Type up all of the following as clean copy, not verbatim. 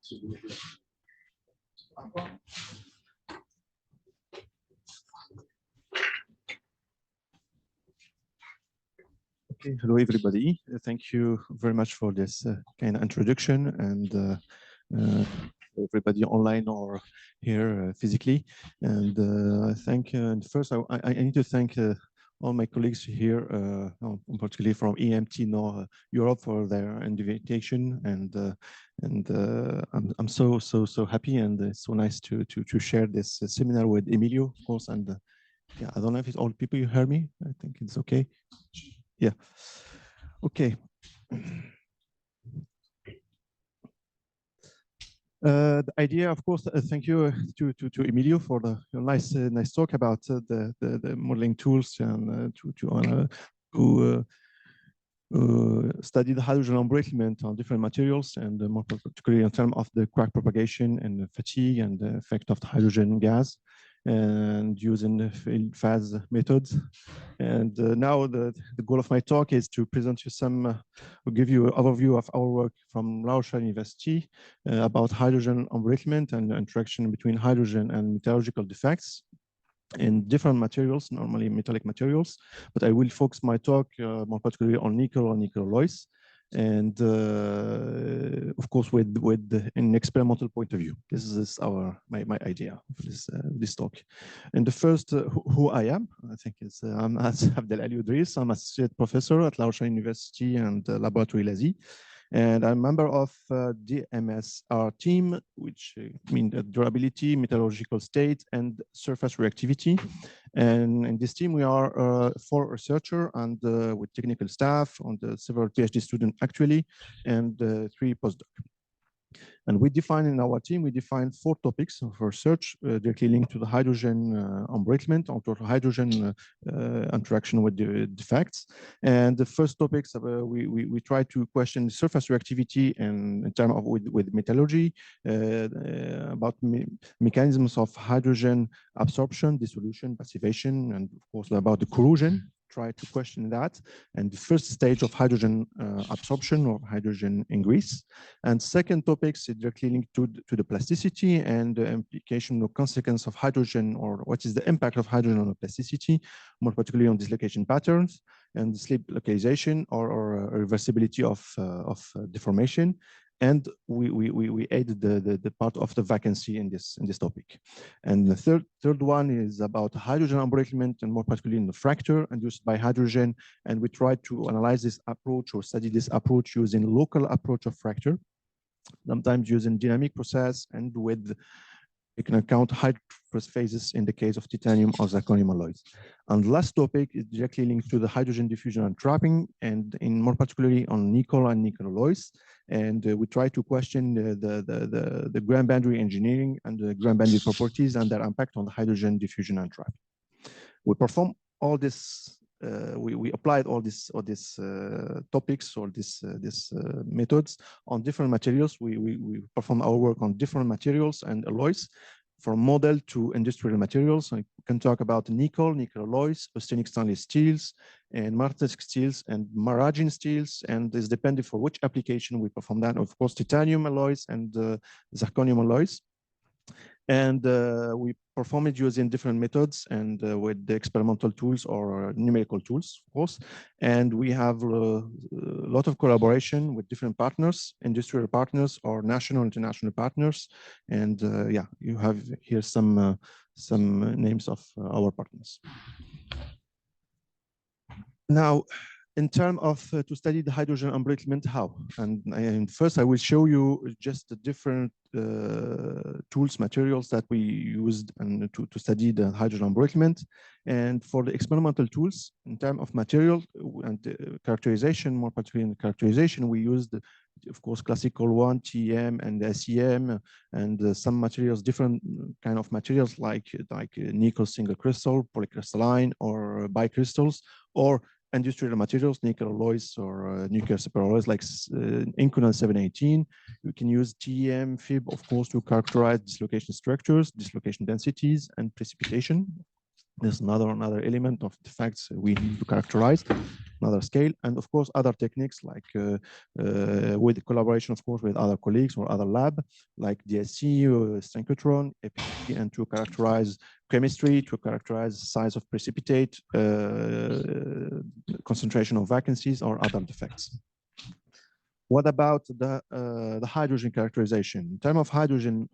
Okay, hello everybody. Thank you very much for this kind of introduction, and everybody online or here physically. And and first I need to thank all my colleagues here, particularly from EMT North Europe, for their invitation, and I'm so happy, and it's so nice to share this seminar with Emilio, of course. And yeah, I don't know if it's all people you hear me. I think it's okay. Yeah. Okay. The idea, of course, thank you to Emilio for the nice talk about the modeling tools, and to study the hydrogen embrittlement on different materials, and more particularly in terms of the crack propagation and the fatigue and the effect of the hydrogen gas, and using the phase methods. And now the goal of my talk is to present you give you an overview of our work from La Rochelle University about hydrogen embrittlement and the interaction between hydrogen and metallurgical defects in different materials, normally metallic materials. But I will focus my talk more particularly on nickel or nickel alloys, and of course with an experimental point of view. This is my idea of this talk. And the first, who I am, I think I'm Abdelali Oudriss. I'm associate professor at La Rochelle University and Laboratory LASI. And I'm a member of the MSR team, which means durability, metallurgical state, and surface reactivity. And in this team, we are 4 researchers and with technical staff, and several PhD students actually, and 3 postdocs. And we define in our team, we define 4 topics of research directly linked to the hydrogen embrittlement, or to hydrogen interaction with the defects. And the first topics, we try to question surface reactivity and in terms of with metallurgy, about mechanisms of hydrogen absorption, dissolution, passivation, and of course about the corrosion. Try to question that, and the first stage of hydrogen absorption or hydrogen ingress. And second topics is directly linked to the plasticity and the implication or consequence of hydrogen, or what is the impact of hydrogen on the plasticity, more particularly on dislocation patterns and slip localization or reversibility of deformation. And we added the part of the vacancy in this topic. And the third one is about hydrogen embrittlement, and more particularly in the fracture induced by hydrogen. And we tried to analyze this approach or study this approach using local approach of fracture, sometimes using dynamic process, and with you can account hydrophorous phases in the case of titanium or zirconium alloys. And the last topic is directly linked to the hydrogen diffusion and trapping, and in more particularly on nickel and nickel alloys. And we try to question the grand boundary engineering and the grand boundary properties and their impact on the hydrogen diffusion and trapping. We perform all this. We applied all these topics or these methods on different materials. We perform our work on different materials and alloys, from model to industrial materials. We can talk about nickel alloys, austenitic stainless steels, and martensitic steels and maraging steels, and it's depending for which application we perform that. Of course, titanium alloys and zirconium alloys. And we perform it using different methods and with the experimental tools or numerical tools, of course. And we have a lot of collaboration with different partners, industrial partners or national, international partners. And yeah, you have here some names of our partners. Now, in terms of to study the hydrogen embrittlement, how? And first, I will show you just the different tools, materials that we used and to study the hydrogen embrittlement. And for the experimental tools, in terms of material and characterization, more particularly in the characterization, we used, of course, classical one, TEM and SEM, and some materials, different kind of materials like nickel single crystal, polycrystalline, or bicrystals, or industrial materials, nickel alloys or nuclear superalloys like Inconel 718. We can use TEM, FIB, of course, to characterize dislocation structures, dislocation densities, and precipitation. There's another element of defects we need to characterize, another scale, and of course other techniques like with collaboration, of course, with other colleagues or other lab like DSC, synchrotron, EPC, and to characterize chemistry, to characterize size of precipitate, concentration of vacancies, or other defects. What about the hydrogen characterization? In terms of hydrogen,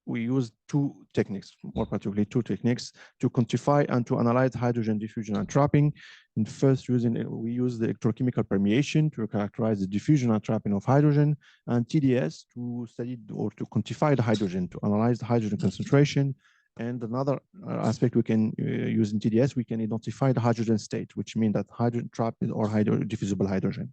we use two techniques, more particularly two techniques, to quantify and to analyze hydrogen diffusion and trapping. And first, we use the electrochemical permeation to characterize the diffusion and trapping of hydrogen, and TDS to study or to quantify the hydrogen, to analyze the hydrogen concentration. And another aspect we can use in TDS, we can identify the hydrogen state, which means that hydrogen trapped or diffusible hydrogen.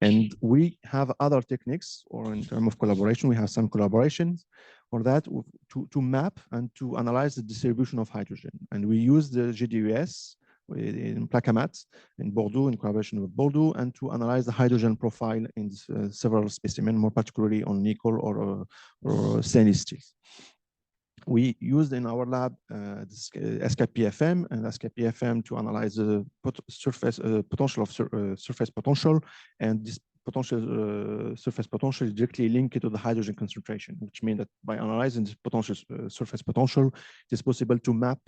And we have other techniques, or in terms of collaboration, we have some collaborations for that to map and to analyze the distribution of hydrogen. And we use the GDUS in Placamat in Bordeaux, in collaboration with Bordeaux, and to analyze the hydrogen profile in several specimens, more particularly on nickel or stainless steel. We used in our lab this SKPFM and SKPFM to analyze the potential of surface potential, and this potential surface potential is directly linked to the hydrogen concentration, which means that by analyzing this potential surface potential, it is possible to map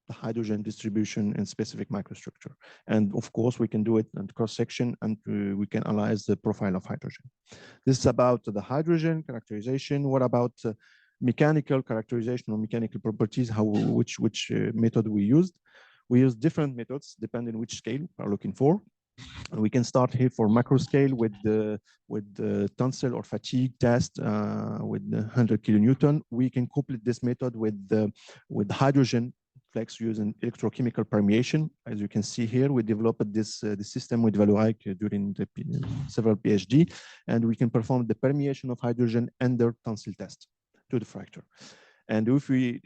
the hydrogen distribution in specific microstructure. And of course, we can do it in cross-section, and we can analyze the profile of hydrogen. This is about the hydrogen characterization. What about mechanical characterization or mechanical properties, which method we used? We use different methods depending which scale we are looking for. And we can start here for macro scale with the tensile or fatigue test with 100 kilonewton. We can complete this method with hydrogen flex using electrochemical permeation. As you can see here, we developed this system with Valorac during several PhD, and we can perform the permeation of hydrogen under tensile test to the fracture. And if we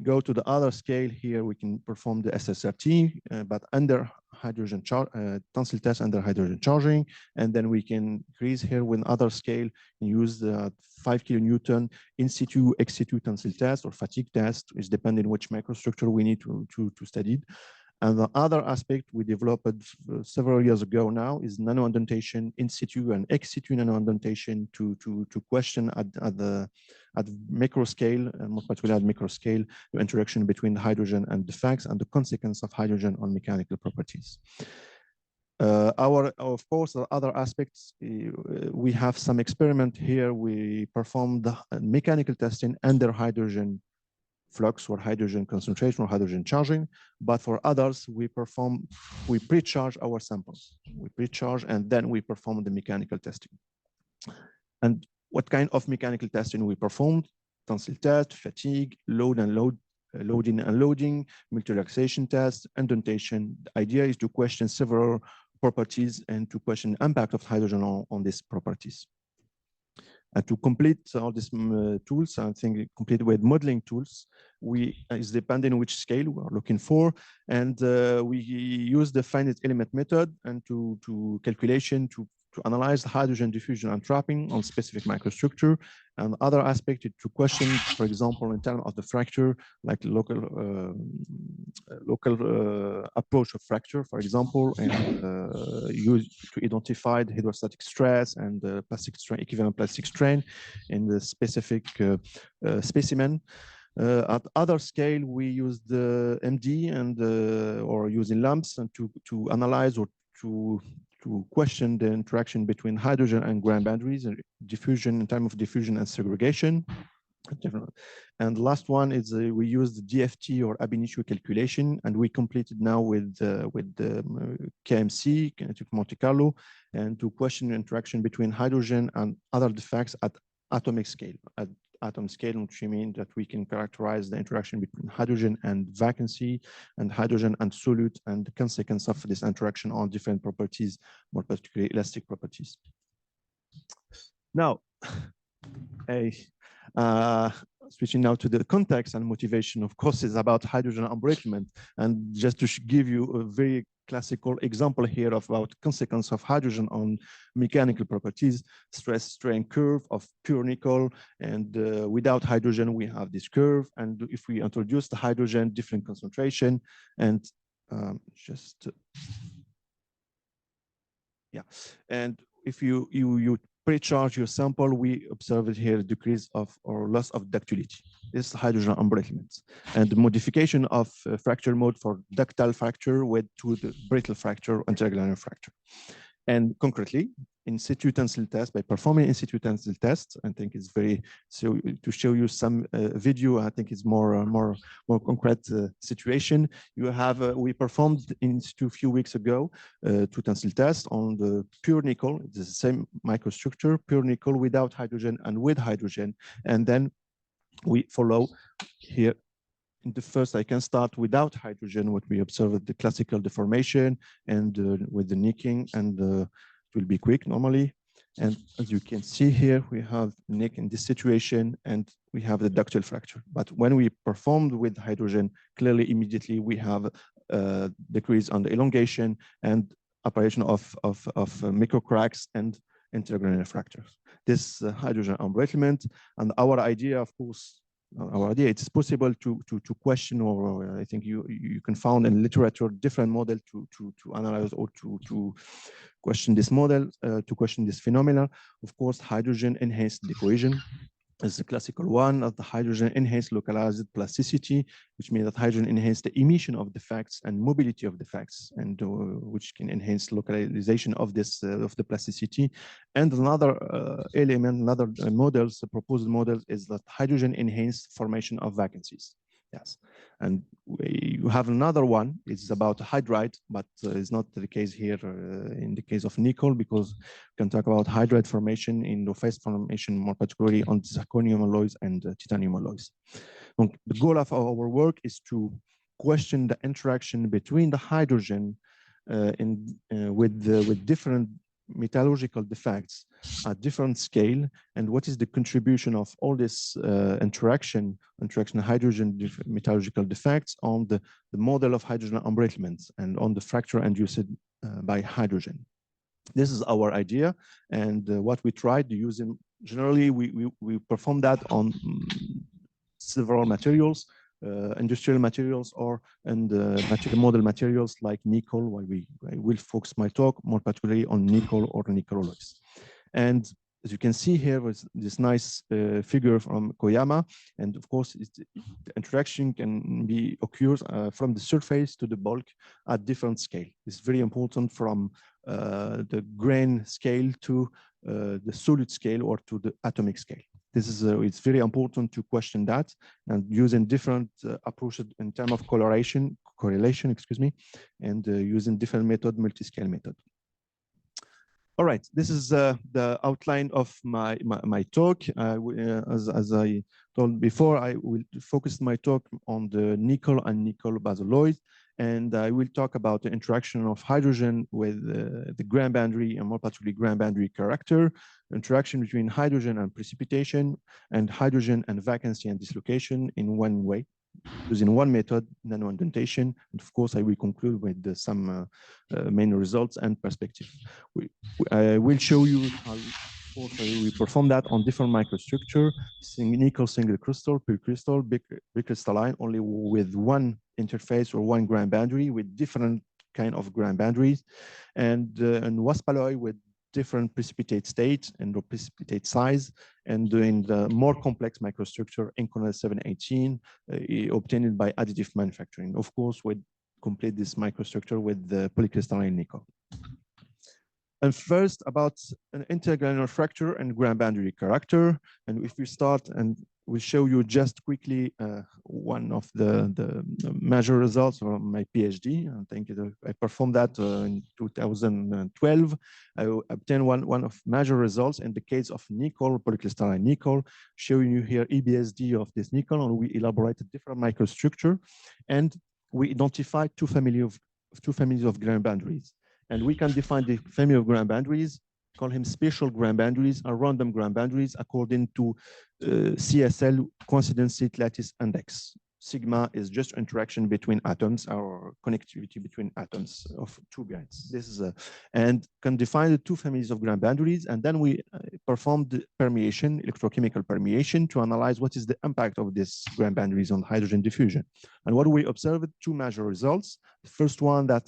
go to the other scale here, we can perform the SSRT, but under hydrogen tensile test under hydrogen charging. And then we can increase here with other scale and use the 5 kilonewton in situ, ex situ tensile test or fatigue test, is depending which microstructure we need to study. And the other aspect we developed several years ago now is nanoindentation in situ and ex situ nanoindentation to question at macro scale, and more particularly at micro scale, the interaction between hydrogen and defects and the consequence of hydrogen on mechanical properties. Of course, the other aspects, we have some experiment here. We performed the mechanical testing under hydrogen flux or hydrogen concentration or hydrogen charging, but for others, we pre-charge our samples. We pre-charge and then we perform the mechanical testing. And what kind of mechanical testing we performed? Tensile test, fatigue, loading and unloading, multi-relaxation test, indentation. The idea is to question several properties and to question the impact of hydrogen on these properties. And to complete all these tools, I think complete with modeling tools, is depending on which scale we are looking for. And we use the finite element method and to calculation to analyze the hydrogen diffusion and trapping on specific microstructure. And other aspect is to question, for example, in terms of the fracture, like local approach of fracture, for example, and use to identify the hydrostatic stress and the plastic strain, equivalent plastic strain in the specific specimen. At other scale, we use the MD and or using lumps and to analyze or to question the interaction between hydrogen and ground boundaries and diffusion in time of diffusion and segregation. And the last one is we use the DFT or ab initio calculation, and we completed now with the KMC, Kinetic Monte Carlo, and to question the interaction between hydrogen and other defects at atomic scale. At atom scale, which means that we can characterize the interaction between hydrogen and vacancy and hydrogen and solute and the consequence of this interaction on different properties, more particularly elastic properties. Now, switching now to the context and motivation, of course, is about hydrogen embrittlement. And just to give you a very classical example here of about consequence of hydrogen on mechanical properties, stress strain curve of pure nickel, and without hydrogen we have this curve, and if we introduce the hydrogen, different concentration, and and if you pre-charge your sample, we observe here a decrease of or loss of ductility. This is hydrogen embrittlement, and the modification of fracture mode for ductile fracture to the brittle fracture and intergranular fracture. And concretely, in situ tensile test, by performing in situ tensile test, I think it's very, so to show you some video, I think it's more concrete situation. You have, we performed in situ a few weeks ago, two tensile test on the pure nickel. It's the same microstructure, pure nickel without hydrogen and with hydrogen. And then we follow here. In the first, I can start without hydrogen, what we observed, the classical deformation and with the nicking, and it will be quick normally. And as you can see here, we have nick in this situation, and we have the ductile fracture. But when we performed with hydrogen, clearly immediately we have a decrease on the elongation and apparition of micro cracks and intergranular fractures. This hydrogen embrittlement, and our idea, of course, it's possible to question, or I think you can find in literature different model to analyze or to question this model, to question this phenomenon. Of course, hydrogen enhanced equation is the classical one of the hydrogen enhanced localized plasticity, which means that hydrogen enhanced the emission of defects and mobility of defects, and which can enhance localization of this of the plasticity. And another element, another models, proposed models, is that hydrogen enhanced formation of vacancies. Yes, and you have another one. It's about hydride, but it's not the case here in the case of nickel, because we can talk about hydride formation in the phase formation, more particularly on zirconium alloys and titanium alloys. So the goal of our work is to question the interaction between the hydrogen with different metallurgical defects at different scale, and what is the contribution of all this interaction hydrogen metallurgical defects on the model of hydrogen embrittlement and on the fracture induced by hydrogen. This is our idea, and what we tried using, generally we perform that on several materials, industrial materials, or model materials like nickel, where I will focus my talk more particularly on nickel or nickel alloys. And as you can see here with this nice figure from Koyama, and of course the interaction can be occurs from the surface to the bulk at different scale. It's very important from the grain scale to the solid scale or to the atomic scale. This is it's very important to question that, and using different approaches in terms of correlation, excuse me, and using different method, multiscale method. All right, this is the outline of my talk. As I told before, I will focus my talk on the nickel and nickel basal alloys, and I will talk about the interaction of hydrogen with the grain boundary, and more particularly grain boundary character, interaction between hydrogen and precipitation, and hydrogen and vacancy and dislocation in one way, using one method, nano-indentation. And of course, I will conclude with some main results and perspective. I will show you how we perform that on different microstructure, nickel single crystal, pure crystal, bicrystalline, only with one interface or one grain boundary with different kind of grain boundaries, and wasp alloy with different precipitate state and precipitate size, and doing the more complex microstructure in Inconel 718 obtained by additive manufacturing. Of course, we complete this microstructure with the polycrystalline nickel. And first, about an intergranular fracture and grain boundary character. And if we start, and we show you just quickly one of the major results from my PhD. I think I performed that in 2012. I obtained one of major results in the case of nickel, polycrystalline nickel, showing you here EBSD of this nickel, and we elaborated different microstructure, and we identified two families of grain boundaries. And we can define the family of grain boundaries, call him spatial grain boundaries or random grain boundaries according to CSL coincidence lattice index. Sigma is just interaction between atoms or connectivity between atoms of two bands. This is and can define the two families of grand boundaries. And then we performed permeation, electrochemical permeation, to analyze what is the impact of this grand boundaries on hydrogen diffusion. And what we observed, two major results. The first one, that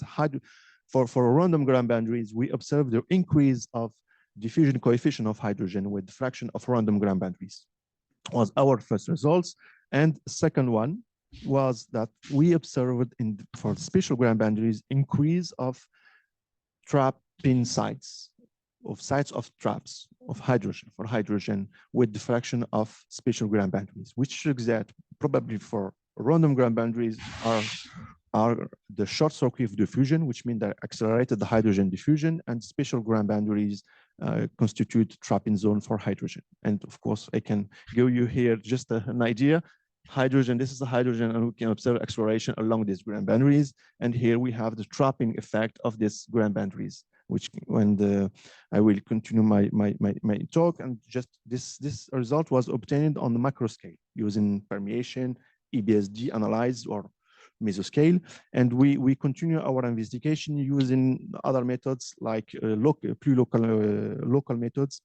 for random grand boundaries, we observed the increase of diffusion coefficient of hydrogen with fraction of random grand boundaries. Was our first results. And second one was that we observed for special grand boundaries increase of trapping sites of traps of hydrogen for hydrogen with diffraction of special grand boundaries, which shows that probably for random grand boundaries are the short circuit of diffusion, which means that accelerated the hydrogen diffusion, and special grand boundaries constitute trapping zone for hydrogen. And of course, I can give you here just an idea. Hydrogen, this is the hydrogen, and we can observe acceleration along these grand boundaries. And here we have the trapping effect of these grand boundaries, which when I will continue my talk, and just this result was obtained on the macro scale using permeation, EBSD analyze, or mesoscale. And we continue our investigation using other methods like local methods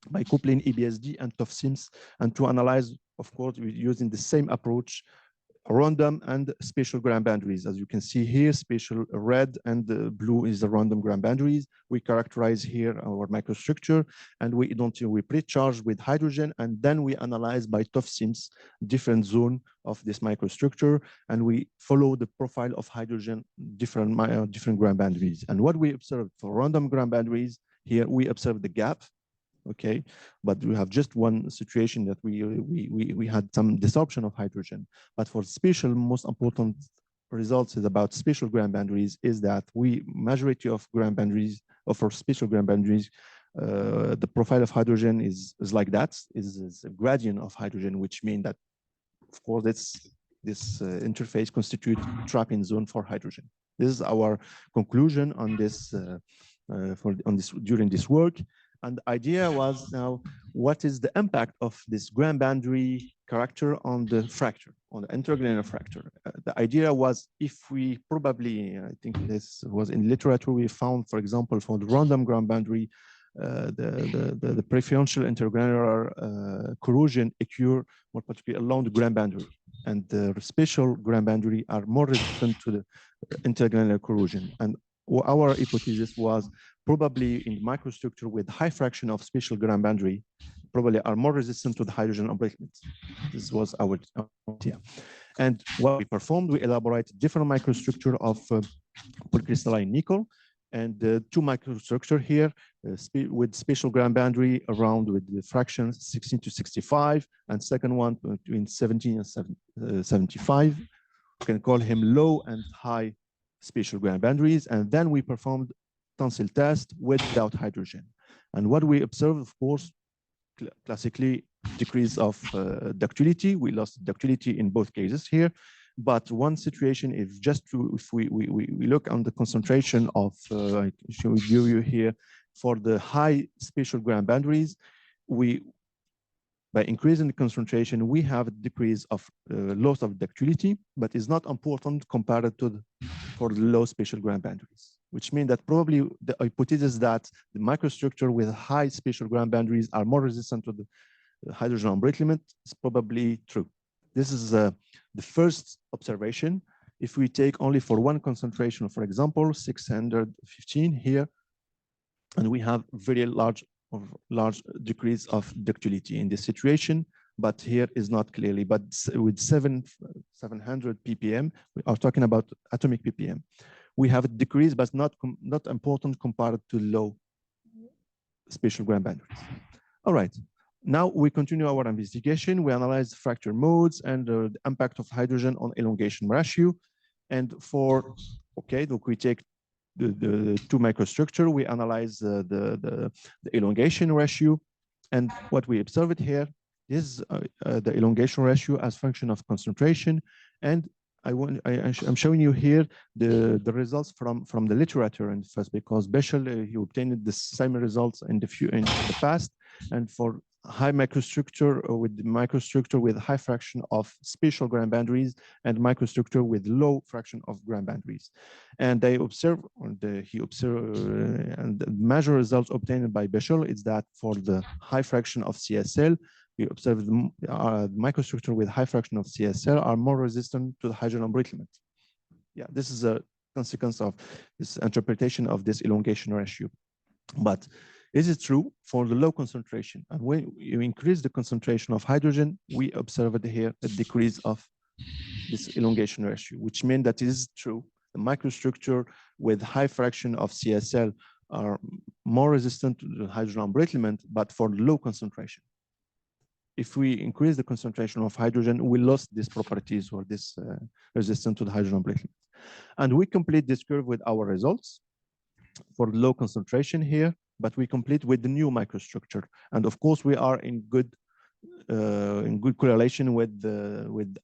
by coupling EBSD and TOF-SIMS, and to analyze, of course, we're using the same approach, random and spatial grand boundaries. As you can see here, spatial red and blue is the random grand boundaries. We characterize here our microstructure, and we pre-charge with hydrogen, and then we analyze by TOF-SIMS different zone of this microstructure, and we follow the profile of hydrogen different grand boundaries. And what we observed for random grand boundaries, here we observe the gap. Okay, but we have just one situation that we had some desorption of hydrogen. But for spatial, most important results is about spatial grand boundaries is that majority of grand boundaries, or for spatial grand boundaries, the profile of hydrogen is like that, is a gradient of hydrogen, which means that, of course, this interface constitutes trapping zone for hydrogen. This is our conclusion on this during this work. And the idea was now, what is the impact of this grand boundary character on the fracture, on the intergranular fracture? The idea was, if we probably, I think this was in literature, we found, for example, for the random grand boundary, the preferential intergranular corrosion occur more particularly along the grand boundary, and the spatial grand boundary are more resistant to the intergranular corrosion. And our hypothesis was probably in microstructure with high fraction of spatial grand boundary, probably are more resistant to the hydrogen embrittlement. This was our idea. And what we performed, we elaborated different microstructure of polycrystalline nickel, and two microstructure here with spatial grand boundary around with the fractions 16 to 65, and second one between 17 and 75. We can call him low and high spatial grand boundaries. And then we performed tensile test without hydrogen. And what we observed, of course, classically decrease of ductility. We lost ductility in both cases here. But one situation is just to, if we look on the concentration of, I show you here, for the high spatial grand boundaries, by increasing the concentration, we have a decrease of loss of ductility, but it's not important compared to for the low spatial grand boundaries, which means that probably the hypothesis that the microstructure with high spatial grand boundaries are more resistant to the hydrogen embrittlement is probably true. This is the first observation. If we take only for one concentration, for example, 615 here, and we have very large decrease of ductility in this situation, but here is not clearly, but with 700 ppm, we are talking about atomic ppm. We have a decrease, but not important compared to low spatial grand boundaries. All right. Now we continue our investigation. We analyze fracture modes and the impact of hydrogen on elongation ratio. And for, okay, look, we take the two microstructure, we analyze the elongation ratio. And what we observed here is the elongation ratio as function of concentration. And I'm showing you here the results from the literature in first, because Bechel, he obtained the same results in the past. And for high microstructure with high fraction of spatial grain boundaries and microstructure with low fraction of grain boundaries. And they observe, and the measure results obtained by Bechel is that for the high fraction of CSL, we observe the microstructure with high fraction of CSL are more resistant to the hydrogen embrittlement. Yeah, this is a consequence of this interpretation of this elongation ratio. But is it true for the low concentration? And when you increase the concentration of hydrogen, we observed here a decrease of this elongation ratio, which means that it is true. The microstructure with high fraction of CSL are more resistant to the hydrogen embrittlement, but for low concentration. If we increase the concentration of hydrogen, we lost these properties or this resistance to the hydrogen embrittlement. And we complete this curve with our results for low concentration here, but we complete with the new microstructure. And of course, we are in good correlation with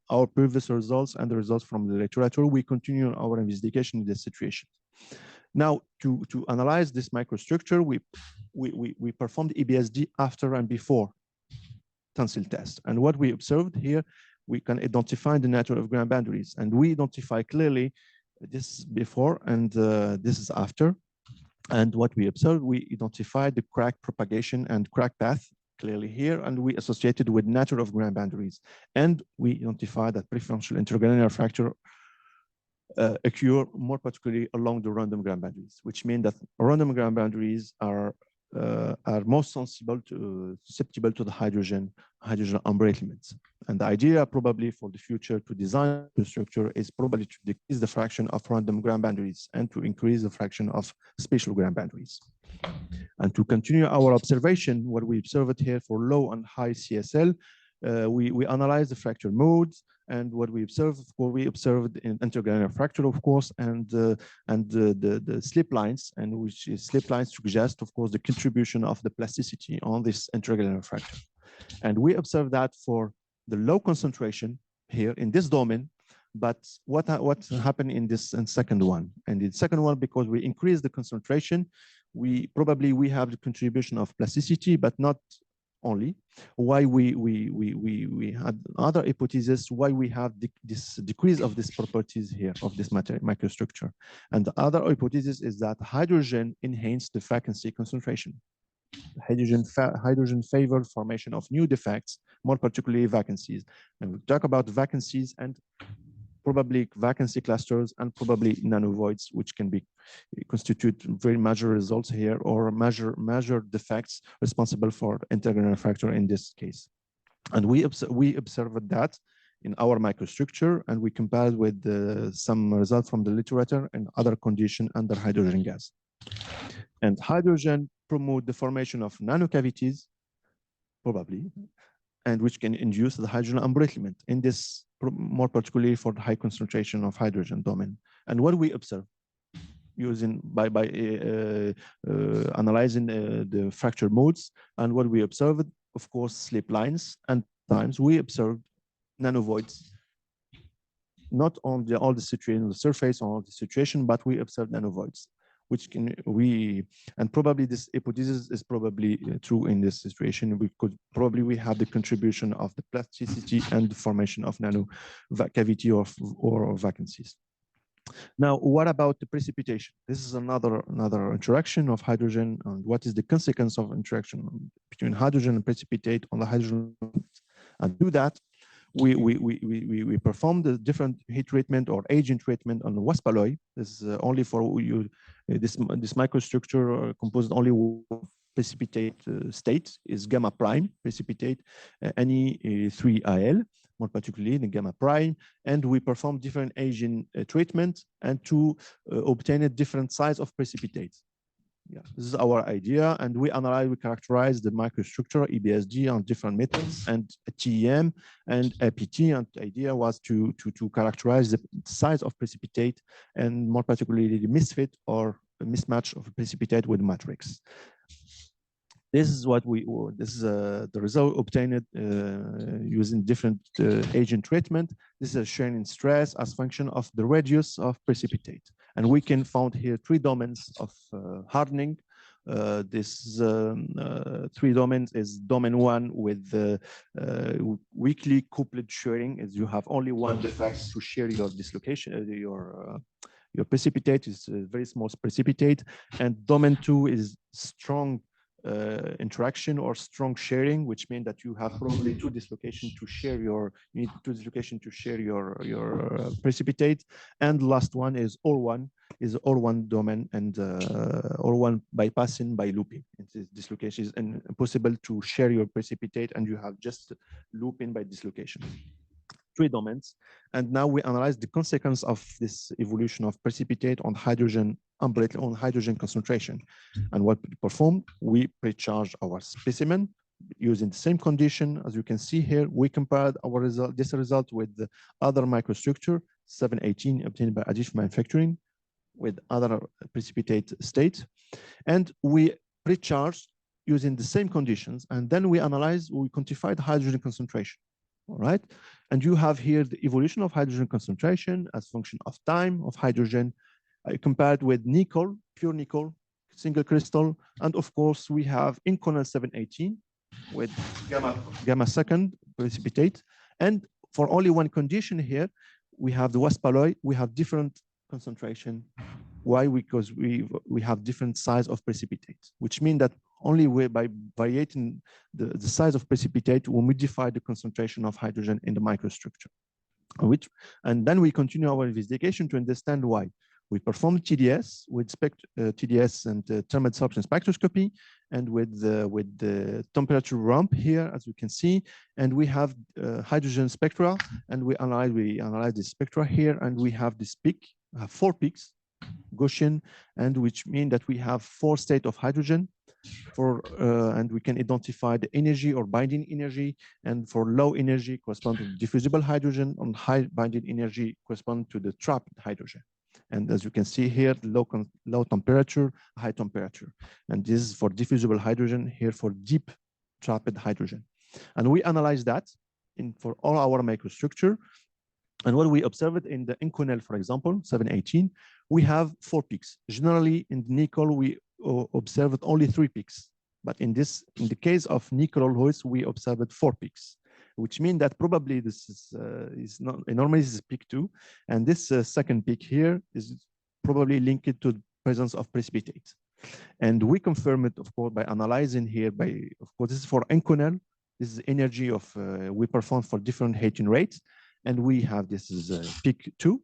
our previous results and the results from the literature. We continue our investigation in this situation. Now, to analyze this microstructure, we performed EBSD after and before tensile test. And what we observed here, we can identify the nature of grain boundaries. And we identify clearly this before and this is after. And what we observed, we identified the crack propagation and crack path clearly here, and we associated with nature of grain boundaries. And we identified that preferential intergranular fracture occur more particularly along the random grain boundaries, which means that random grain boundaries are most susceptible to the hydrogen embrittlements. And the idea probably for the future to design the structure is probably to decrease the fraction of random grain boundaries and to increase the fraction of spatial grain boundaries. And to continue our observation, what we observed here for low and high CSL, we analyzed the fracture modes, and what we observed in intergranular fracture, of course, and the slip lines, and which is slip lines suggest, of course, the contribution of the plasticity on this intergranular fracture. And we observed that for the low concentration here in this domain, but what happened in this second one? And in the second one, because we increased the concentration, we have the contribution of plasticity, but not only. Why we had other hypotheses why we have this decrease of these properties here of this microstructure. And the other hypothesis is that hydrogen enhanced the vacancy concentration. Hydrogen favored formation of new defects, more particularly vacancies. And we talk about vacancies and probably vacancy clusters and probably nanovoids, which can be constitute very major results here or major defects responsible for intergranular fracture in this case. And we observed that in our microstructure, and we compared with some results from the literature and other conditions under hydrogen gas. And hydrogen promote the formation of nanocavities, probably, and which can induce the hydrogen embrittlement in this, more particularly for the high concentration of hydrogen domain. And what we observe using by analyzing the fracture modes, and what we observed, of course, slip lines, and times we observed nanovoids, not on all the situation, the surface or all the situation, but we observed nanovoids, which can and probably this hypothesis is probably true in this situation. We have the contribution of the plasticity and the formation of nano cavity or vacancies. Now, what about the precipitation? This is another interaction of hydrogen, and what is the consequence of interaction between hydrogen and precipitate on the hydrogen? And do that, we performed the different heat treatment or agent treatment on the wasp alloy. This is only for you. This microstructure composed only of precipitate state is gamma prime precipitate, any 3IL, more particularly the gamma prime, and we perform different agent treatment and to obtain a different size of precipitate. Yeah, this is our idea, and we characterize the microstructure EBSD on different methods and TEM and APT, and the idea was to characterize the size of precipitate and more particularly the misfit or mismatch of precipitate with matrix. This is what the result obtained using different agent treatment. This is shown in stress as function of the radius of precipitate. And we can find here 3 domains of hardening This three domains is domain one with weakly coupled sharing, as you have only one defect to share your dislocation, your precipitate is a very small precipitate, and domain two is strong interaction or strong sharing, which means that you have probably two dislocation to share your, you need two dislocation to share your precipitate, and last one is all one domain, and all one bypassing by looping. Dislocation is impossible to share your precipitate, and you have just looping by dislocation. Three domains, and now we analyze the consequence of this evolution of precipitate on hydrogen embrittlement, on hydrogen concentration. And what we performed, we pre-charged our specimen using the same condition. As you can see here, we compared our result, this result with the other microstructure 718 obtained by additive manufacturing with other precipitate state, and we pre-charged using the same conditions, and then we analyzed, we quantified hydrogen concentration. All right, and you have here the evolution of hydrogen concentration as function of time of hydrogen compared with nickel, pure nickel, single crystal, and of course we have Inconel 718 with gamma second precipitate, and for only one condition here, we have the wasp alloy, we have different concentration. Why? Because we have different size of precipitate, which means that only by variating the size of precipitate, we modify the concentration of hydrogen in the microstructure. And then we continue our investigation to understand why. We perform TDS with TDS and thermal absorption spectroscopy, and with the temperature ramp here, as you can see, and we have hydrogen spectra, and we analyze the spectra here, and we have this peak, 4 peaks, Gaussian, and which mean that we have 4 states of hydrogen. And we can identify the energy or binding energy, and for low energy correspond to diffusible hydrogen, and high binding energy correspond to the trapped hydrogen. And as you can see here, low temperature, high temperature, and this is for diffusible hydrogen, here for deep trapped hydrogen. And we analyze that for all our microstructure. And what we observed in the Inconel, for example, 718, we have 4 peaks. Generally, in nickel, we observed only 3 peaks. But in the case of nickel alloys, we observed 4 peaks, which means that probably this is not, normally this is peak 2. And this second peak here is probably linked to the presence of precipitate. And we confirm it, of course, by analyzing here of course, this is for Inconel. This is energy of, we perform for different heating rates. And we have, this is peak 2.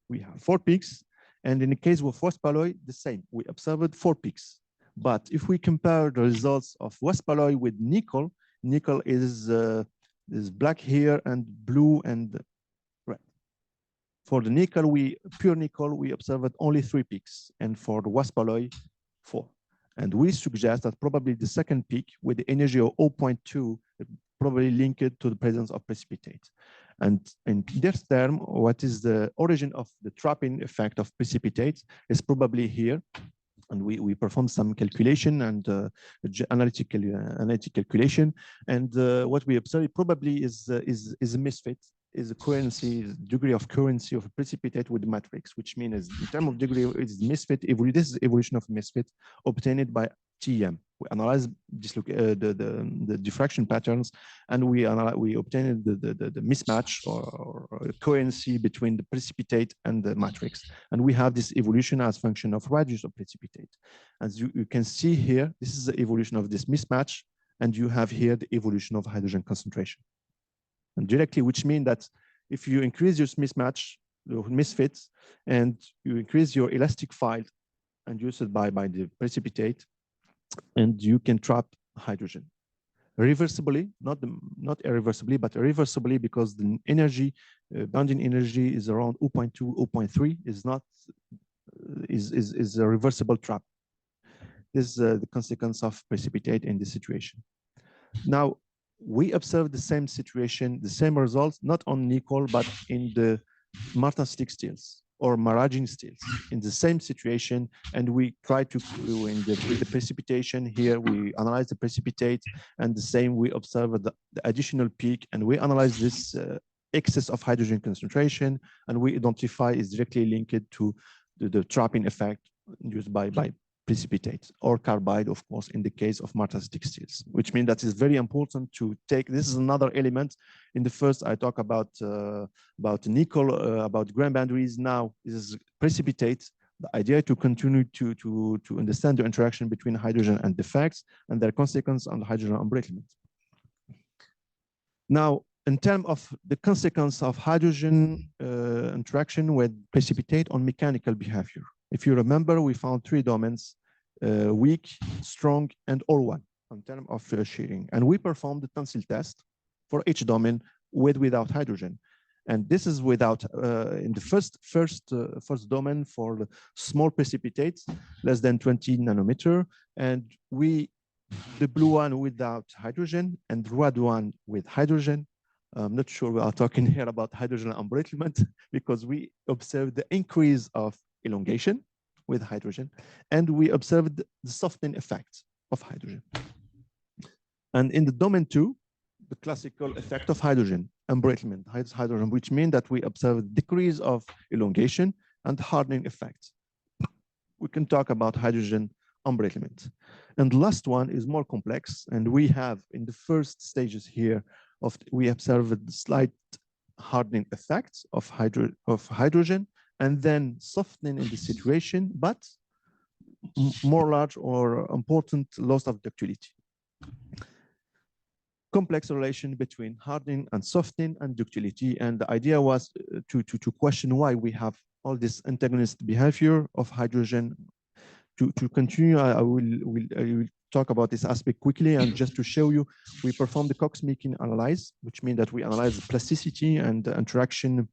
We have 4 peaks. And in the case of wasp alloy, the same. We observed 4 peaks. But if we compare the results of wasp alloy with nickel, nickel is black here and blue and red. For the nickel, pure nickel, we observed only 3 peaks. And for the wasp alloy, 4. And we suggest that probably the second peak with the energy of 0.2 probably linked to the presence of precipitate. And in this term, what is the origin of the trapping effect of precipitate is probably here. And we perform some calculation and analytic calculation. And what we observe probably is a misfit, is a currency, degree of currency of a precipitate with the matrix, which means in terms of degree, it's misfit. This is evolution of misfit obtained by TEM. We analyze the diffraction patterns, and we obtain the mismatch or currency between the precipitate and the matrix. And we have this evolution as function of radius of precipitate. As you can see here, this is the evolution of this mismatch, and you have here the evolution of hydrogen concentration. And directly, which means that if you increase your mismatch, your misfits, and you increase your elastic field and use it by the precipitate, and you can trap hydrogen reversibly, not irreversibly, but irreversibly, because the energy, bonding energy is around 0.2, 0.3, is a reversible trap. This is the consequence of precipitate in this situation. Now, we observe the same situation, the same results, not on nickel, but in the martensitic steels or maraging steels in the same situation. And we try to do in the precipitation here, we analyze the precipitate, and the same, we observe the additional peak, and we analyze this excess of hydrogen concentration, and we identify is directly linked to the trapping effect induced by precipitate, or carbide, of course, in the case of martensitic steels, which means that it's very important to take. This is another element. In the first, I talk about nickel, about grain boundaries. Now, this is precipitate. The idea to continue to understand the interaction between hydrogen and defects and their consequence on the hydrogen embrittlement. Now, in terms of the consequence of hydrogen interaction with precipitate on mechanical behavior. If you remember, we found 3 domains, weak, strong, and all one in terms of shearing. And we performed the tensile test for each domain without hydrogen. And this is without, in the first domain for the small precipitates, less than 20 nanometer. And the blue one without hydrogen and the red one with hydrogen. I'm not sure we are talking here about hydrogen embrittlement because we observed the increase of elongation with hydrogen, and we observed the softening effect of hydrogen. And in the domain 2, the classical effect of hydrogen embrittlement, hydrogen, which means that we observe decrease of elongation and hardening effect. We can talk about hydrogen embrittlement. And the last one is more complex, and we have in the first stages here we observed slight hardening effects of hydrogen, and then softening in the situation, but more large or important loss of ductility. Complex relation between hardening and softening and ductility. And the idea was to question why we have all this antagonist behavior of hydrogen. To continue, I will talk about this aspect quickly, and just to show you, we performed the Cox-Meekin analysis, which means that we analyze the plasticity and the interaction.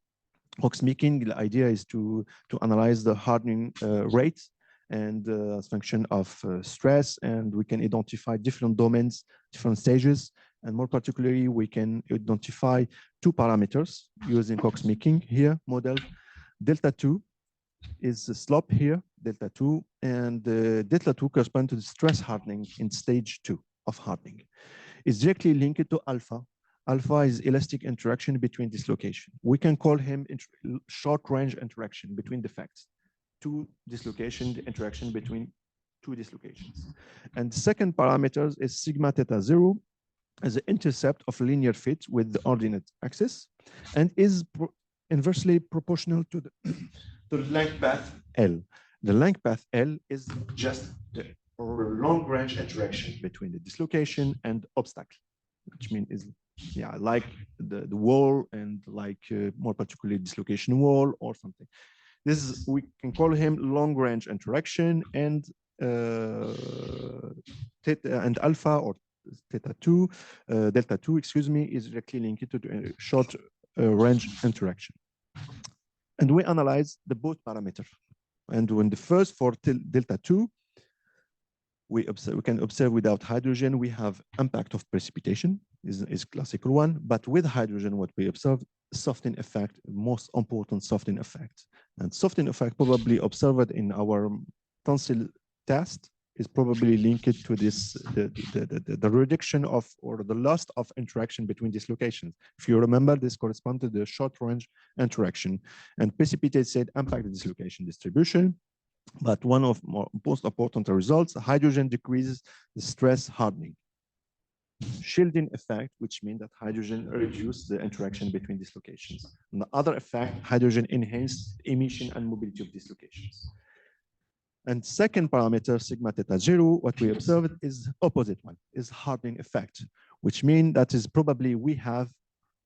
Cox-Meekin, the idea is to analyze the hardening rate and as function of stress, and we can identify different domains, different stages, and more particularly, we can identify 2 parameters using Cox-Meekin here model. Delta 2 is the slope here, delta 2, and delta 2 corresponds to the stress hardening in stage 2 of hardening. It's directly linked to alpha. Alpha is elastic interaction between dislocation. We can call him short-range interaction between defects. 2 dislocation, the interaction between 2 dislocations. And the second parameter is sigma theta 0 as the intercept of linear fit with the ordinate axis, and is inversely proportional to the length path L. The length path L is just the long-range interaction between the dislocation and obstacle, which means is like the wall and like more particularly dislocation wall or something. This is, we can call him long-range interaction, and theta and alpha or theta 2, delta 2, excuse me, is directly linked to the short range interaction. And we analyze the both parameters. And when the first for delta 2, we can observe without hydrogen, we have impact of precipitation, is classical one, but with hydrogen, what we observe, softening effect, most important softening effect. And softening effect probably observed in our tensile test is probably linked to this, the reduction of, or the loss of interaction between dislocations. If you remember, this corresponds to the short range interaction. And precipitate said impact the dislocation distribution. But one of most important results, hydrogen decreases the stress hardening. Shielding effect, which means that hydrogen reduces the interaction between dislocations. And the other effect, hydrogen enhances emission and mobility of dislocations. And second parameter, sigma theta 0, what we observed is opposite one, is hardening effect, which means that is probably we have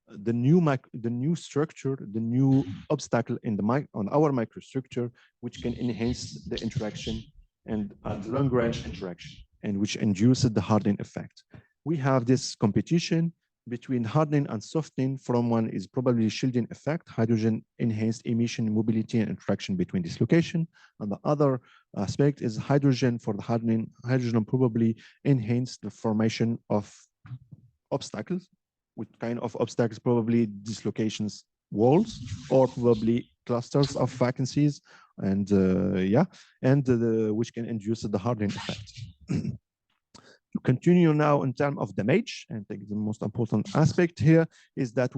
the new structure, the new obstacle in the on our microstructure, which can enhance the interaction and long range interaction, and which induces the hardening effect. We have this competition between hardening and softening. From one is probably shielding effect, hydrogen enhanced emission, mobility, and interaction between dislocation. And the other aspect is hydrogen for the hardening. Hydrogen probably enhanced the formation of obstacles. With kind of obstacles, probably dislocations walls, or probably clusters of vacancies, and which can induce the hardening effect. To continue now in terms of damage, and I think the most important aspect here is that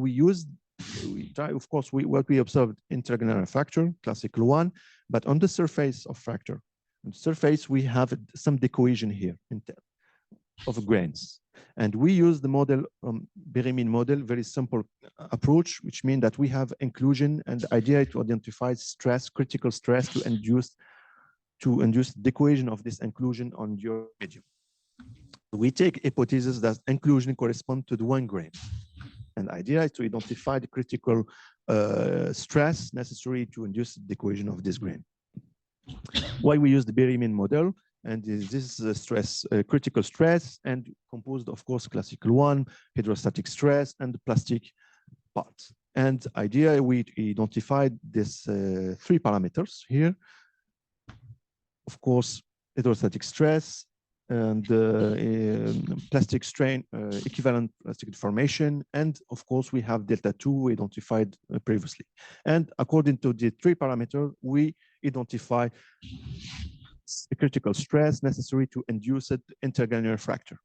of course, what we observed intragranular fracture, classical one, but on the surface of fracture, On the surface, we have some decohesion here of grains. And we use the model, Berry-Min model, very simple approach, which means that we have inclusion, and the idea is to identify stress, critical stress, to induce decohesion of this inclusion on your medium. We take hypothesis that inclusion corresponds to the 1 grain. And the idea is to identify the critical stress necessary to induce the decohesion of this grain. Why we use the Berry-Min model? And this is a stress, critical stress, and composed, of course, classical 1, hydrostatic stress, and the plastic part. And idea, we identified this 3 parameters here. Of course, hydrostatic stress and plastic strain, equivalent plastic deformation. And of course, we have delta 2 we identified previously. And according to the 3 parameters, we identify the critical stress necessary to induce an intergranular fracture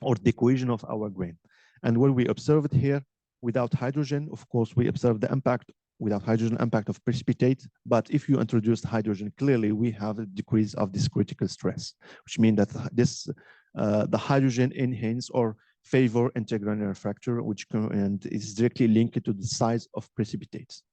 or decohesion of our grain. And what we observed here, without hydrogen, of course, we observe the impact without hydrogen impact of precipitate. But if you introduce hydrogen, clearly we have a decrease of this critical stress, which means that the hydrogen enhance or favor intergranular fracture, which is directly linked to the size of precipitates.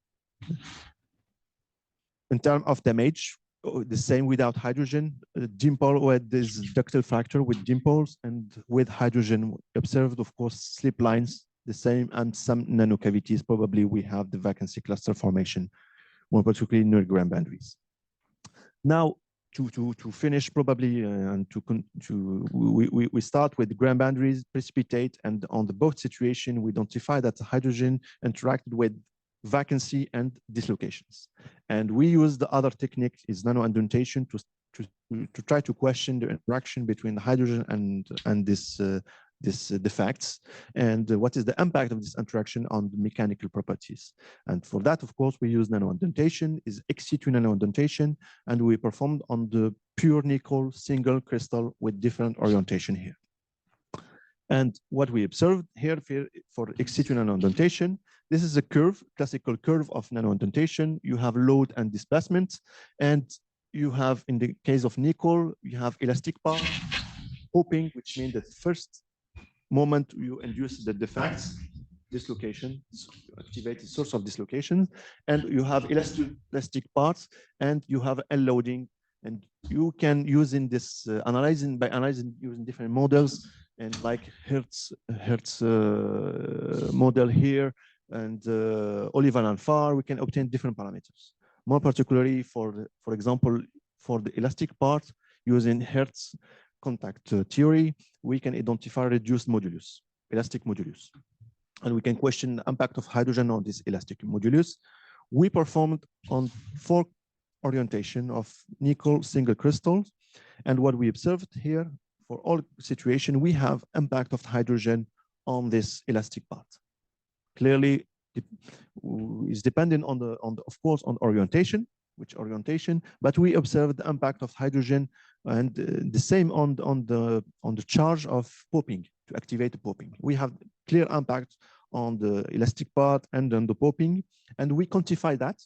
In terms of damage, the same without hydrogen, dimple with this ductile fracture with dimples, and with hydrogen observed, of course, slip lines, the same, and some nanocavities. Probably we have the vacancy cluster formation, more particularly near grain boundaries. Now, to finish probably, and we start with grain boundaries, precipitate, and on the both situation, we identify that the hydrogen interacted with vacancy and dislocations. And we use the other technique is nano-indentation to try to question the interaction between the hydrogen and this defects, and what is the impact of this interaction on the mechanical properties. And for that, of course, we use nano-indentation, is ex situ nano-indentation, and we performed on the pure nickel single crystal with different orientation here. And what we observed here for ex situ nano-indentation, this is a curve, classical curve of nano-indentation. You have load and displacement, and you have, in the case of nickel, you have elastic part, popping, which means that first moment you induce the defects, dislocation, so you activate the source of dislocation, and you have elastic parts, and you have unloading, and you can use in this analyzing using different models, and like Hertz model here, and Oliver and Farr, we can obtain different parameters. More particularly for example, for the elastic part, using Hertz contact theory, we can identify reduced modulus, elastic modulus. And we can question the impact of hydrogen on this elastic modulus. We performed on 4 orientation of nickel single crystals. And what we observed here, for all situation, we have impact of hydrogen on this elastic part. Clearly, is dependent on the of course on orientation, which orientation, but we observed the impact of hydrogen, and the same on the charge of popping to activate the popping. We have clear impact on the elastic part and on the popping, and we quantify that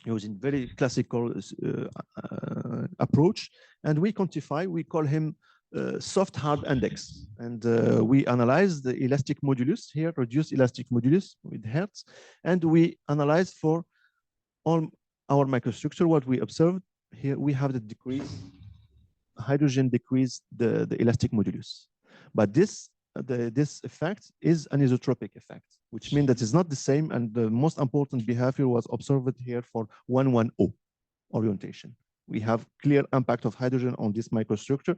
using very classical approach, and we quantify. We call him soft hard index, and we analyze the elastic modulus here, reduced elastic modulus with Hertz, and we analyze for all our microstructure. What we observed here, we have the decrease, hydrogen decrease the elastic modulus, but this effect is an isotropic effect, which means that it's not the same, and the most important behavior was observed here for 110 orientation. We have clear impact of hydrogen on this microstructure,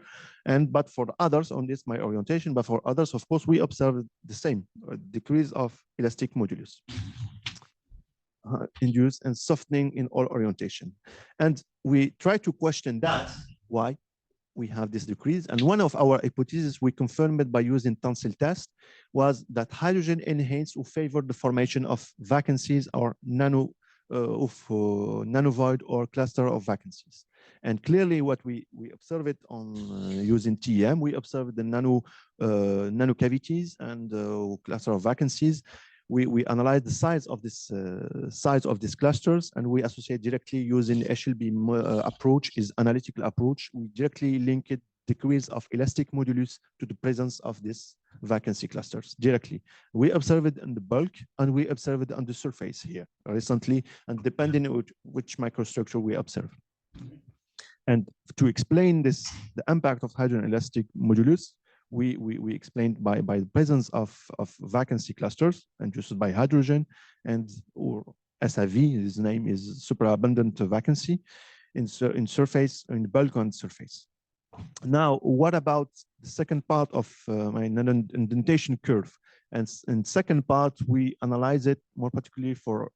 but for others on this my orientation, but for others, of course, we observe the same decrease of elastic modulus induced and softening in all orientation. And we try to question that, why we have this decrease. And one of our hypotheses we confirmed it by using tensile test was that hydrogen enhanced or favored the formation of vacancies or nanovoid or cluster of vacancies. And clearly what we observe it on using TEM, we observe the nano cavities and cluster of vacancies. we analyze the size of these clusters, and we associate directly using Eshelby approach, is analytical approach. We directly link it decrease of elastic modulus to the presence of this vacancy clusters directly. We observe it in the bulk, and we observe it on the surface here recently, and depending on which microstructure we observe. And to explain this, the impact of hydrogen elastic modulus, we explained by the presence of vacancy clusters induced by hydrogen, and or SIV, his name is superabundant vacancy in surface, in bulk on surface. Now, what about the second part of my indentation curve? And in second part, we analyze it more particularly for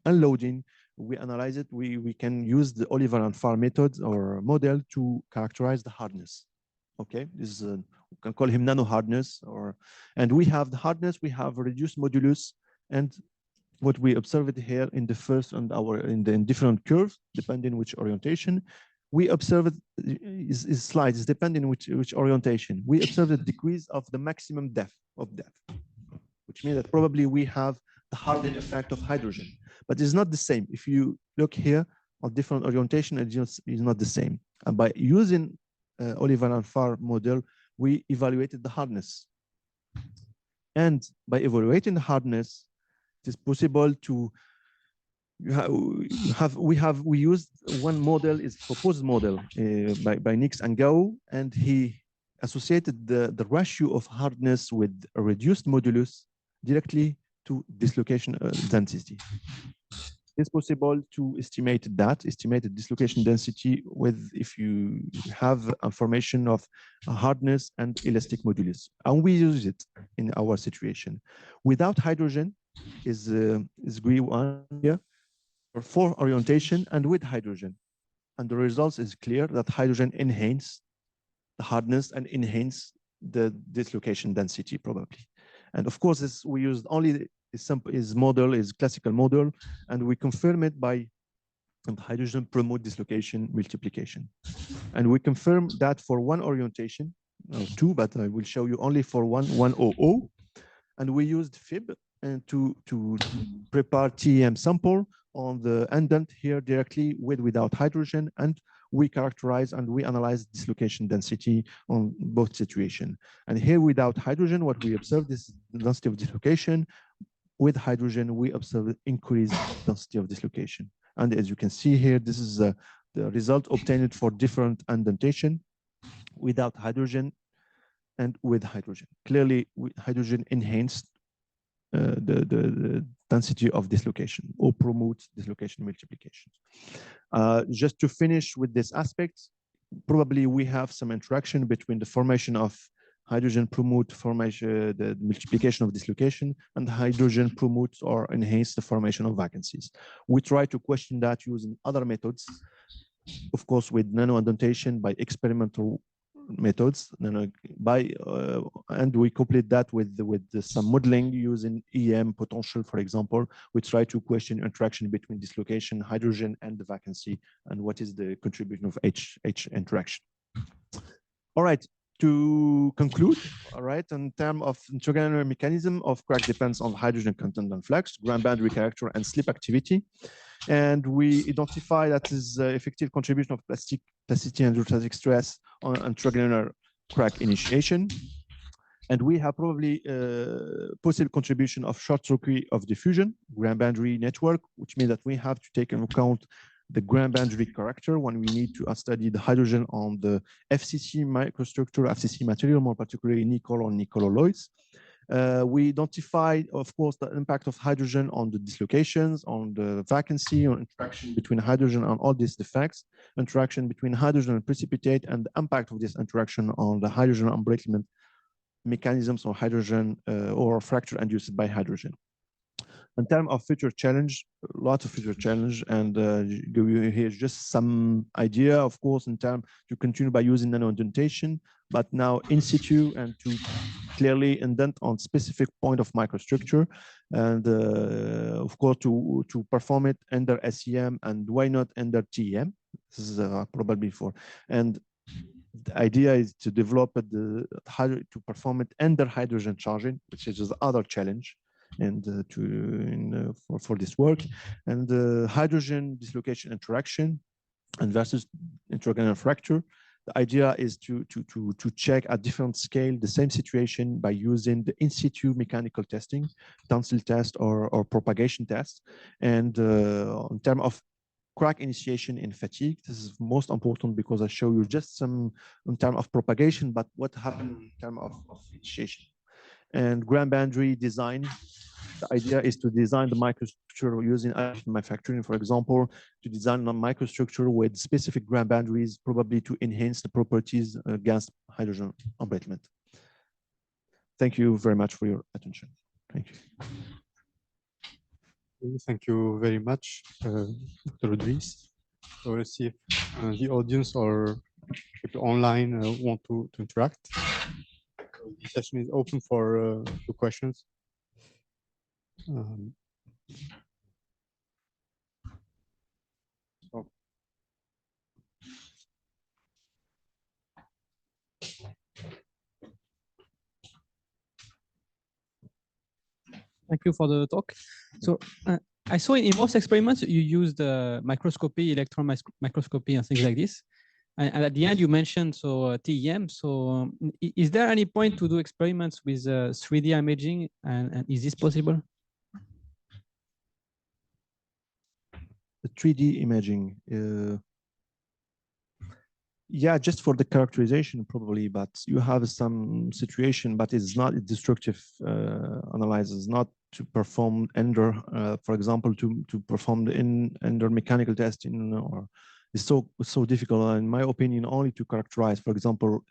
unloading. We analyze it. We can use the Oliver and Farr method or model to characterize the hardness. Okay, this is we can call him nano hardness, and we have the hardness. We have reduced modulus, and what we observed here in the first and in different curves, depending which orientation. We observed is slides depending which orientation. We observed a decrease of the maximum depth, which means that probably we have the hardening effect of hydrogen, but it's not the same. If you look here on different orientation, it just is not the same. And by using Oliver and Farr model, we evaluated the hardness. And by evaluating the hardness, it is possible to we used one model, is proposed model by Nix and Gao, and he associated the ratio of hardness with a reduced modulus directly to dislocation density. It's possible to estimate the dislocation density with if you have information of hardness and elastic modulus, and we use it in our situation. Without hydrogen is green one here. For orientation, and with hydrogen, and the results is clear that hydrogen enhance the hardness and enhance the dislocation density probably. And of course, we used only his model, is classical model, and we confirm it by hydrogen promote dislocation multiplication. And we confirm that for one orientation, two, but I will show you only for one 100, and we used Fib and to prepare TEM sample on the indent here directly without hydrogen, and we characterize and we analyze dislocation density on both situations. And here without hydrogen, what we observe is the density of dislocation. With hydrogen, we observe increased density of dislocation. And as you can see here, this is the result obtained for different indentation without hydrogen and with hydrogen. Clearly, with hydrogen enhanced the density of dislocation or promotes dislocation multiplication. Just to finish with this aspect, probably we have some interaction between the formation of hydrogen promote formation, the multiplication of dislocation, and hydrogen promotes or enhance the formation of vacancies. We try to question that using other methods, of course, with nano indentation by experimental methods, and we complete that with some modeling using EM potential, for example. We try to question interaction between dislocation, hydrogen, and the vacancy, and what is the contribution of H interaction. All right, to conclude, all right, in terms of intragranular mechanism of crack depends on hydrogen content and flux, ground boundary character, and slip activity. And we identify that is effective contribution of plasticity and hydrostatic stress on intragranular crack initiation. And we have probably possible contribution of short circuit of diffusion, ground boundary network, which means that we have to take into account the ground boundary character when we need to study the hydrogen on the FCC microstructure, FCC material, more particularly nickel or nickel alloys. We identified, of course, the impact of hydrogen on the dislocations, on the vacancy, on interaction between hydrogen and all these defects, interaction between hydrogen and precipitate, and the impact of this interaction on the hydrogen embrittlement mechanisms or hydrogen or fracture induced by hydrogen. In terms of future challenge, lots of future challenge, and here's just some idea, of course, in terms to continue by using nano indentation, but now in situ and to clearly indent on specific point of microstructure, and of course to perform it under SEM, and why not under TEM? This is probably for, and the idea is to develop to perform it under hydrogen charging, which is the other challenge. and for this work. And hydrogen dislocation interaction and versus intraorganic fracture. The idea is to check at different scale the same situation by using the in situ mechanical testing, tensile test or propagation test. And in terms of crack initiation in fatigue, this is most important because I show you just some in terms of propagation, but what happened in terms of initiation. And grand boundary design. The idea is to design the microstructure using additive manufacturing, for example, to design a microstructure with specific grand boundaries, probably to enhance the properties against hydrogen embrittlement. Thank you very much for your attention. Thank you. Thank you very much, Dr. Oudriss. So let's see if the audience or people online want to interact. So the session is open for questions. Thank you for the talk. So I saw in most experiments you used microscopy, electron microscopy, and things like this. And at the end you mentioned TEM. So is there any point to do experiments with 3D imaging, and is this possible? The 3D imaging. Yeah, just for the characterization probably, but you have some situation, but it's not a destructive analysis, not to perform under, for example, to perform the under mechanical testing, or it's so difficult, in my opinion, only to characterize, for example,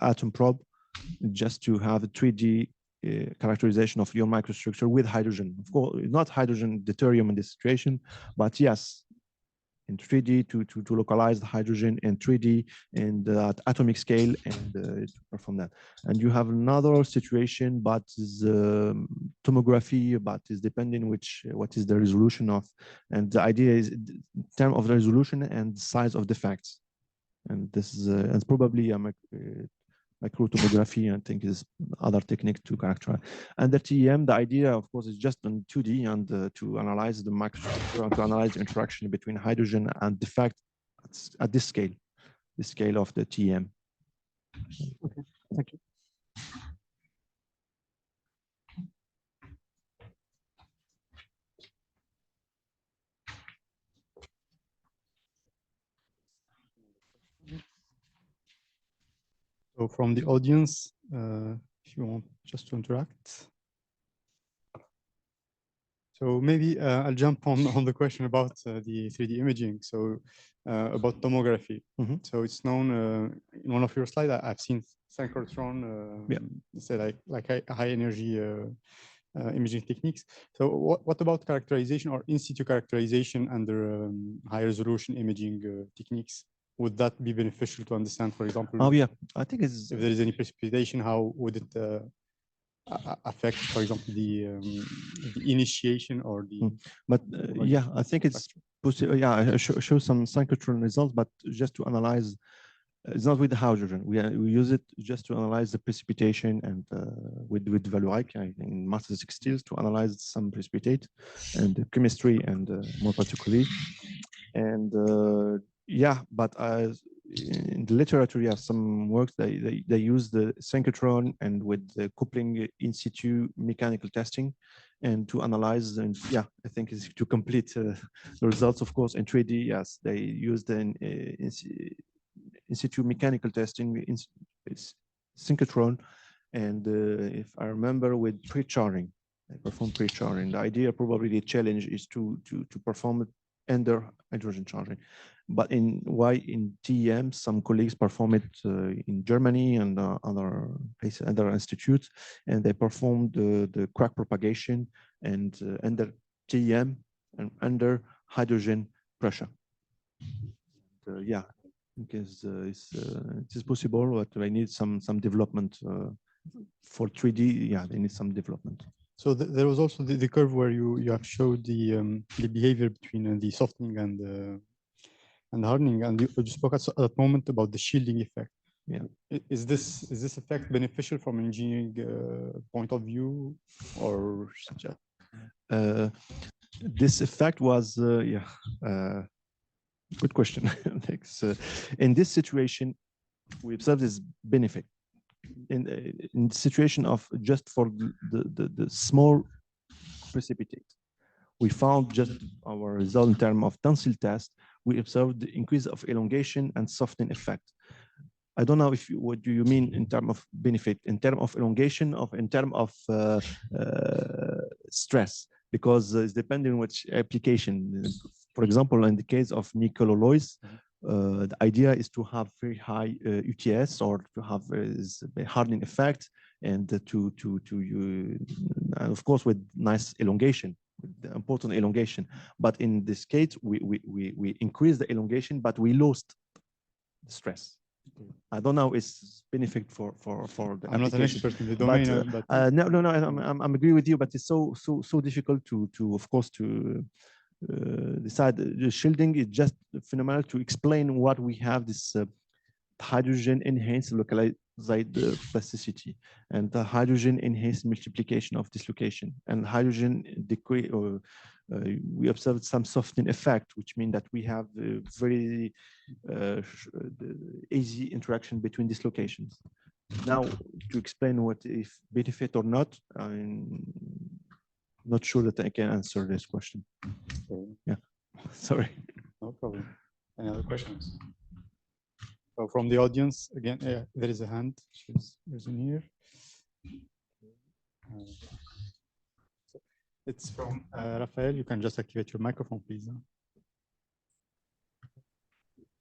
atom probe, just to have a 3D characterization of your microstructure with hydrogen. Of course, not hydrogen deuterium in this situation, but yes, in 3D to localize the hydrogen in 3D and at atomic scale, and to perform that. And you have another situation, but is tomography, but is depending what is the resolution of, and the idea is in terms of the resolution and size of defects. And this is and probably a microtomography, I think, is other technique to characterize. And the TEM, the idea, of course, is just on 2D and to analyze the microstructure and to analyze the interaction between hydrogen and defect at this scale, the scale of the TEM. Okay, thank you. So from the audience, if you want just to interact. So maybe I'll jump on the question about the 3D imaging. So about tomography. Mm-hmm. So it's known in one of your slides. I've seen synchrotron, say like high energy imaging techniques. So what about characterization or in situ characterization under high resolution imaging techniques? Would that be beneficial to understand, for example? Oh yeah, I think it's, if there is any precipitation, how would it affect, for example, the initiation or the? But yeah, I think it's possible. Yeah, I show some synchrotron results, but just to analyze, it's not with the hydrogen. We use it just to analyze the precipitation, and with Vallourec in martensitic steels to analyze some precipitate and the chemistry, and more particularly, and yeah, but in the literature, you have some works they use the synchrotron and with the coupling in situ mechanical testing, and to analyze, and yeah, I think is to complete the results. Of course, in 3D, yes, they use the in situ mechanical testing in synchrotron, and if I remember, with pre-charging, they perform pre-charging. The idea, probably the challenge, is to perform it under hydrogen charging. But in TEM, some colleagues perform it in Germany and other places, other institutes, and they perform the crack propagation and under TEM and under hydrogen pressure. Yeah, because it is possible, but they need some development for 3D. Yeah, they need some development. So there was also the curve where you have showed the behavior between the softening and hardening, and you spoke at that moment about the shielding effect. Is this effect beneficial from an engineering point of view, or just? This effect was, good question. Thanks. In this situation, we observe this benefit. In the situation of just for the small precipitate, we found just our result in terms of tensile test, we observed the increase of elongation and softening effect. I don't know if what do you mean in terms of benefit, in terms of elongation, of in terms of stress, because it's depending on which application. For example, in the case of nickel alloys, the idea is to have very high UTS, or to have a hardening effect, and and of course with nice elongation, the important elongation. But in this case, we increased the elongation, but we lost the stress. I don't know it's benefit for the I'm not an expert in the domain, but no, I'm agree with you, but it's so difficult to of course to decide. The shielding is just phenomenal to explain what we have, this hydrogen enhanced localized plasticity, and the hydrogen enhanced multiplication of dislocation, and hydrogen decrease, or we observed some softening effect, which means that we have very easy interaction between dislocations. Now, to explain what if benefit or not, I'm not sure that I can answer this question. Yeah, sorry. No problem. Any other questions? So from the audience, again, there is a hand. She's in here. It's from Rafael. You can just activate your microphone, please.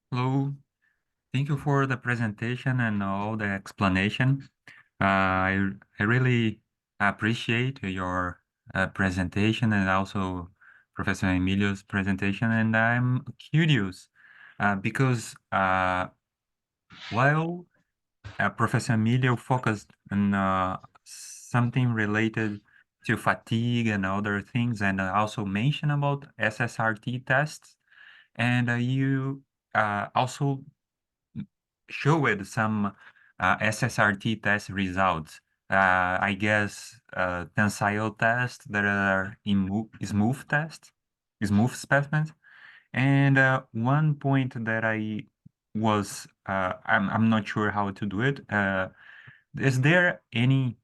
Hello. Thank you for the presentation and all the explanation. I really appreciate your presentation, and also Professor Emilio's presentation. And I'm curious because while Professor Emilio focused on something related to fatigue and other things, and also mentioned about SSRT tests, and you also showed some SSRT test results. I guess tensile tests that are in smooth tests, smooth specimens. And one point that I was, I'm not sure how to do it. Is there any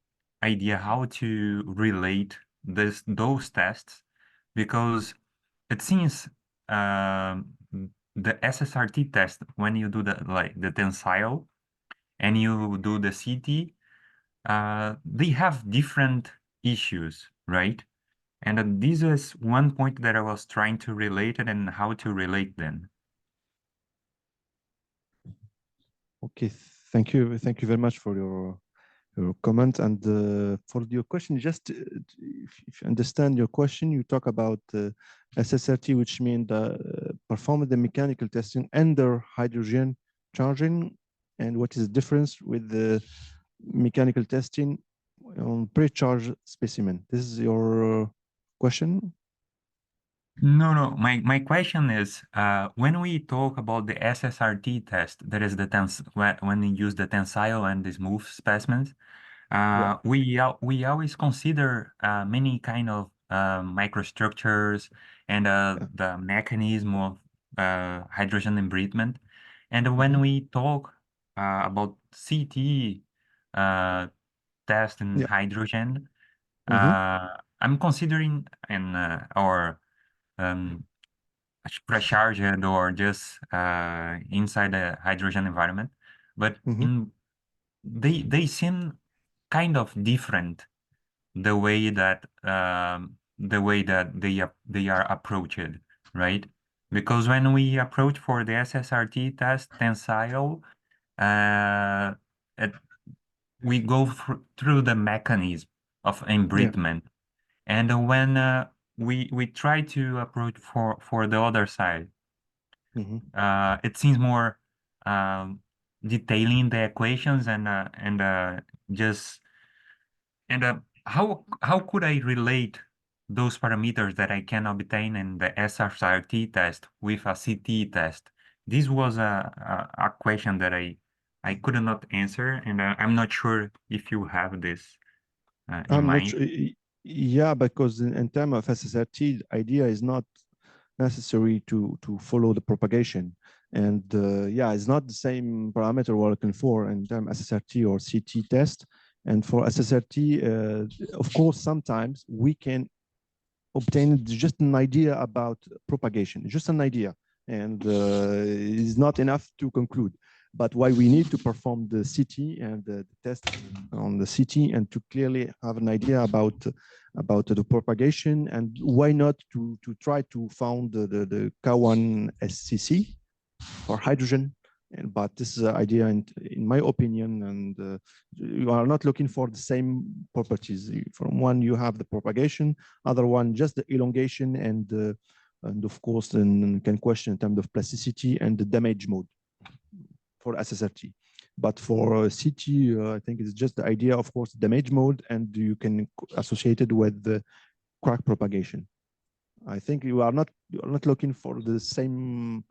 idea how to relate those tests? Because it seems the SSRT test, when you do the tensile and you do the CT, they have different issues, right? And this is one point that I was trying to relate it and how to relate them. Okay, thank you very much for your comment, and for your question. Just if you understand your question, you talk about SSRT, which means perform the mechanical testing under hydrogen charging, and what is the difference with the mechanical testing on pre-charged specimen. This is your question? No. My question is, when we talk about the SSRT test, that is the when we use the tensile and the smooth specimens, we always consider many kind of microstructures and the mechanism of hydrogen embrittlement. And when we talk about CT test in hydrogen, I'm considering or pre-charged or just inside the hydrogen environment, but they seem kind of different the way that they are approached, right? Because when we approach for the SSRT test tensile, we go through the mechanism of embrittlement, and when we try to approach for the other side, it seems more detailing the equations and how could I relate those parameters that I can obtain in the SSRT test with a CT test? This was a question that I I could not answer, and I'm not sure if you have this in I'm not mind. sure. Yeah, because in terms of SSRT, the idea is not necessary to follow the propagation. And yeah, it's not the same parameter we're looking for in terms of SSRT or CT test. And for SSRT, of course, sometimes we can obtain just an idea about propagation, just an idea, and it's not enough to conclude. But why we need to perform the CT and the test on the CT and to clearly have an idea about the propagation, and why not to try to found the K1 SCC for hydrogen. But this is an idea, in my opinion, and you are not looking for the same properties. From one, you have the propagation, other one, just the elongation, and of course, then can question in terms of plasticity and the damage mode for SSRT. But for CT, I think it's just the idea, of course, damage mode, and you can associate it with the crack propagation. I think you are not looking for the same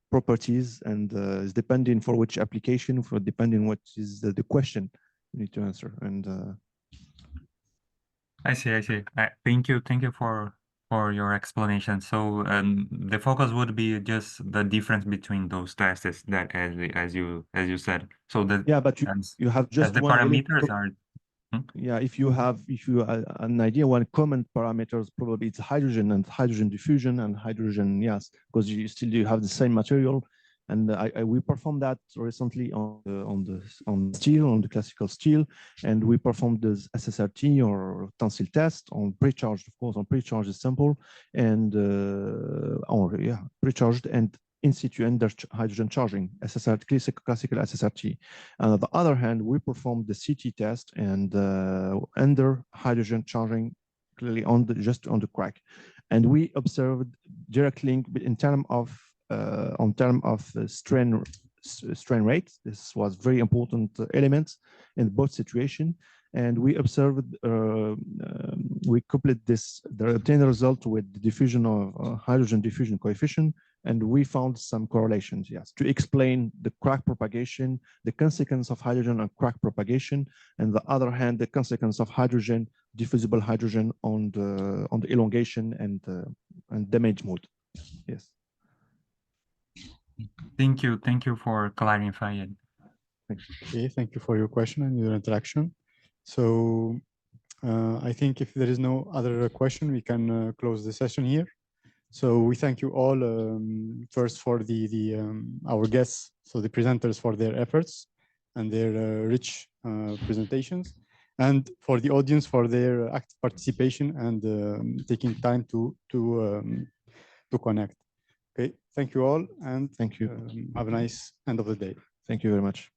properties, and it's depending for which application, for depending what is the question you need to answer. And I see. Thank you for your explanation. So the focus would be just the difference between those tests, that as you said. So that, yeah, but you have just the one parameters are. Yeah, if you an idea, one common parameters, probably it's hydrogen and hydrogen diffusion and hydrogen, yes, because you still have the same material. And we performed that recently on the classical steel, and we performed the SSRT or tensile test on pre-charged, of course, on pre-charged sample, and pre-charged and in situ under hydrogen charging, SSRT, classical SSRT. And on the other hand, we performed the CT test and under hydrogen charging, clearly just on the crack, and we observed direct link in terms of strain rate. This was very important element in both situations, and we observed we coupled the obtained result with the diffusion of hydrogen diffusion coefficient, and we found some correlations, yes, to explain the crack propagation, the consequence of hydrogen on crack propagation, and the other hand, the consequence of hydrogen, diffusible hydrogen on the elongation and damage mode. Yes. Thank you for clarifying. Okay, thank you for your question and your interaction. So I think if there is no other question, we can close the session here. So we thank you all first for our guests, so the presenters, for their efforts and their rich presentations, and for the audience for their active participation and taking time to connect. Okay, thank you all, and thank you. Have a nice end of the day. Thank you very much.